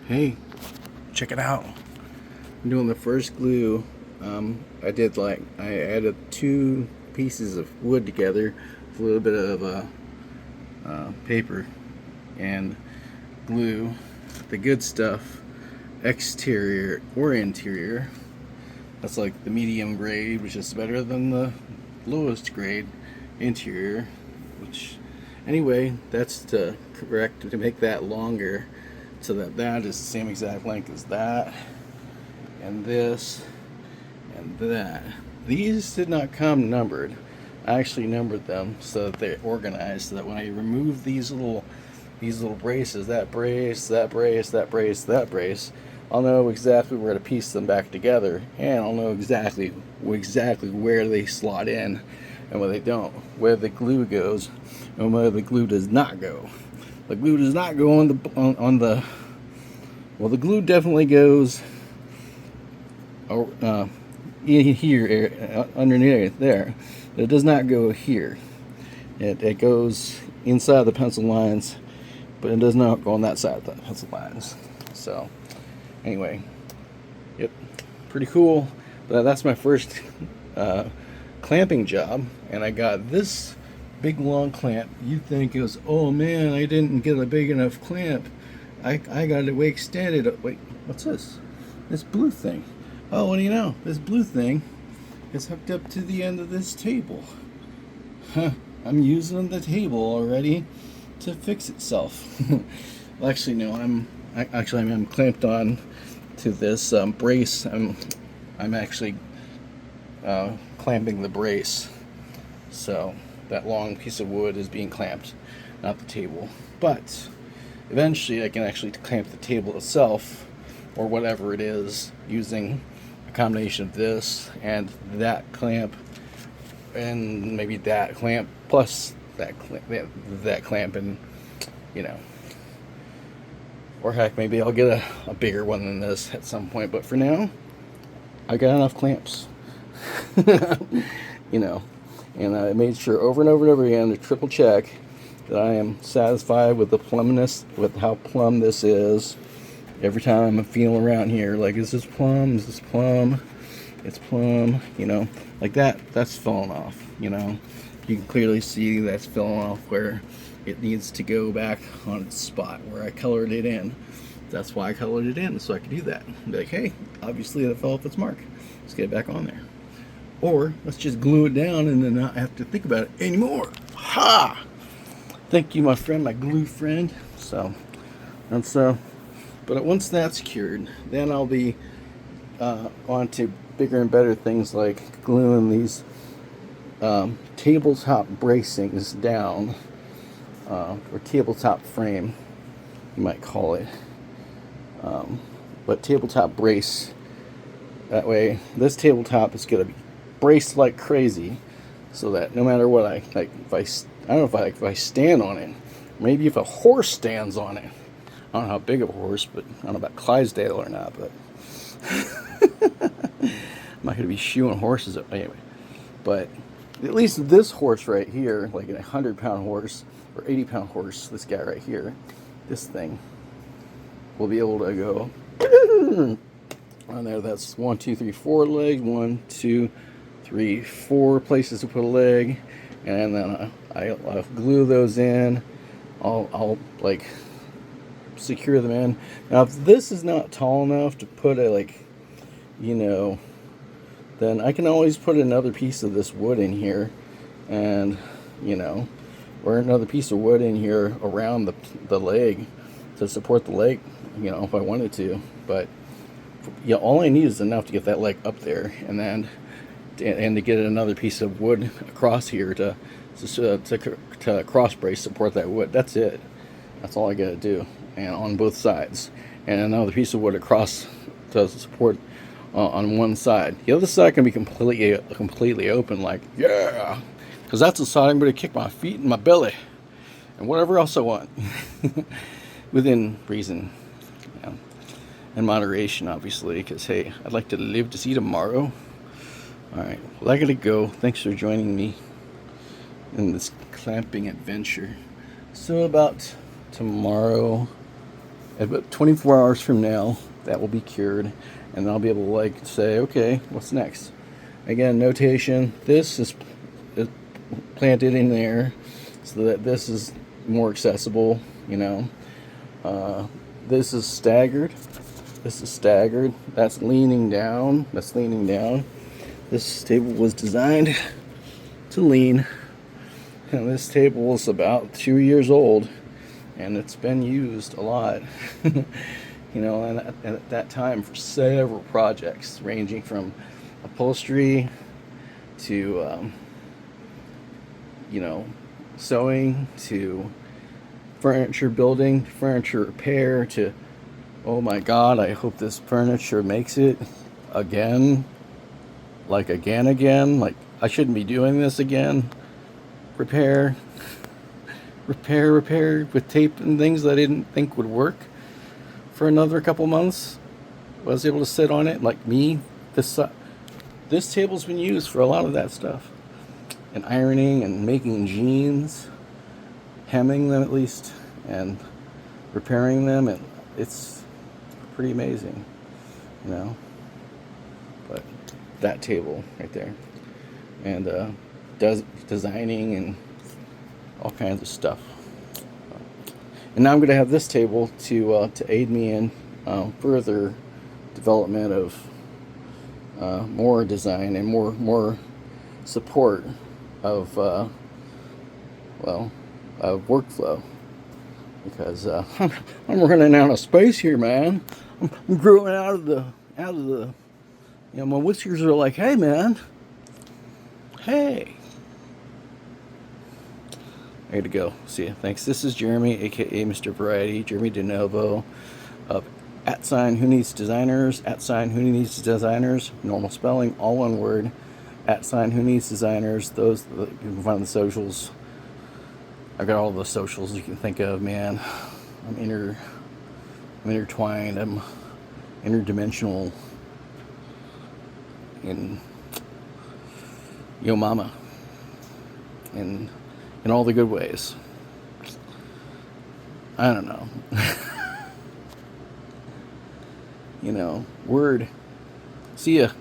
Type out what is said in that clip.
Hey, check it out. I'm doing the first glue. I added two pieces of wood together with a little bit of paper and glue. The good stuff, exterior or interior. That's like the medium grade, which is better than the lowest grade interior. Which, anyway, that's to make that longer, so that is the same exact length as that, and this, and that. These did not come numbered. I actually numbered them so that they're organized, so that when I remove these little braces, that brace, that brace, that brace, that brace, I'll know exactly where to piece them back together, and I'll know exactly where they slot in and where they don't, where the glue goes and where the glue does not go. The glue does not go on the well, the glue definitely goes in here, underneath there. It does not go here. It goes inside the pencil lines, but it does not go on that side of the pencil lines. So, anyway, yep, pretty cool. But that's my first clamping job, and I got this big long clamp. You'd think it was, oh man, I didn't get a big enough clamp. I got it way extended. Wait, what's this? This blue thing. Oh, what do you know? This blue thing is hooked up to the end of this table. Huh, I'm using the table already to fix itself. Well, actually, no, I'm clamped on to this brace. I'm actually clamping the brace. So that long piece of wood is being clamped, not the table. But eventually I can actually clamp the table itself, or whatever it is, using a combination of this and that clamp, and maybe that clamp plus that clamp, and or heck, maybe I'll get a bigger one than this at some point. But for now, I got enough clamps. And I made sure over and over and over again to triple check that I am satisfied with the plumbness, with how plumb this is. Every time I'm feeling around here, like, is this plumb? Is this plumb? It's plumb, like that's falling off, You can clearly see that's falling off where it needs to go back on its spot where I colored it in. That's why I colored it in, so I could do that. Be like, hey, obviously that fell off its mark. Let's get it back on there. Or let's just glue it down and then not have to think about it anymore. Ha! Thank you, my friend, my glue friend. So, but once that's cured, then I'll be on to bigger and better things like gluing these tabletop bracings down, or tabletop frame, you might call it. But tabletop brace. That way, this tabletop is going to be braced like crazy, so that no matter what I don't know if I stand on it, maybe if a horse stands on it. I don't know how big of a horse, but I don't know about Clydesdale or not, but I'm not going to be shoeing horses up anyway. But at least this horse right here, like a 100-pound horse or 80-pound horse, this guy right here, this thing will be able to go on there. That's 1, 2, 3, 4 legs. 1, 2, 3, 4 places to put a leg, and then I'll glue those in. I'll like secure them in. Now, if this is not tall enough to put a then I can always put another piece of this wood in here, and or another piece of wood in here around the leg to support the leg, if I wanted to. But all I need is enough to get that leg up there, and then to get another piece of wood across here to cross brace support that wood. That's it. That's all I gotta do, and on both sides, and another piece of wood across to support on one side. The other side can be completely open, like, yeah, because that's the side I'm going to kick my feet and my belly and whatever else I want within reason, and moderation, obviously, because hey, I'd like to live to see tomorrow. All right, well, I gotta go. Thanks for joining me in this clamping adventure. So about tomorrow, About 24 hours from now, that will be cured, and I'll be able to like say, okay, what's next? Again, notation. This is planted in there so that this is more accessible. You know, this is staggered. This is staggered. That's leaning down. That's leaning down. This table was designed to lean. And this table is about 2 years old, and it's been used a lot. You know, and at that time for several projects, ranging from upholstery to, you know, sewing to furniture building, furniture repair to, oh my God, I hope this furniture makes it again. Like again. Like I shouldn't be doing this again. Repair with tape and things that I didn't think would work for another couple months. I was able to sit on it like me. This table's been used for a lot of that stuff, and ironing and making jeans, hemming them at least, and repairing them, and it's pretty amazing, you know. But that table right there, and designing and all kinds of stuff. And now I'm going to have this table to aid me in further development of more design and more support of workflow, because I'm running out of space here, man. I'm growing out of the you know, my whiskers are like, hey man, hey. I gotta go. See ya. Thanks. This is Jeremy, aka Mr. Variety, Jeremy DeNovo of @Who Needs Designers, @Who Needs Designers, normal spelling, all one word, @Who Needs Designers. Those you can find on the socials. I've got all the socials you can think of, man. I'm intertwined. I'm interdimensional in Yo Mama. In all the good ways. I don't know. You know, word. See ya.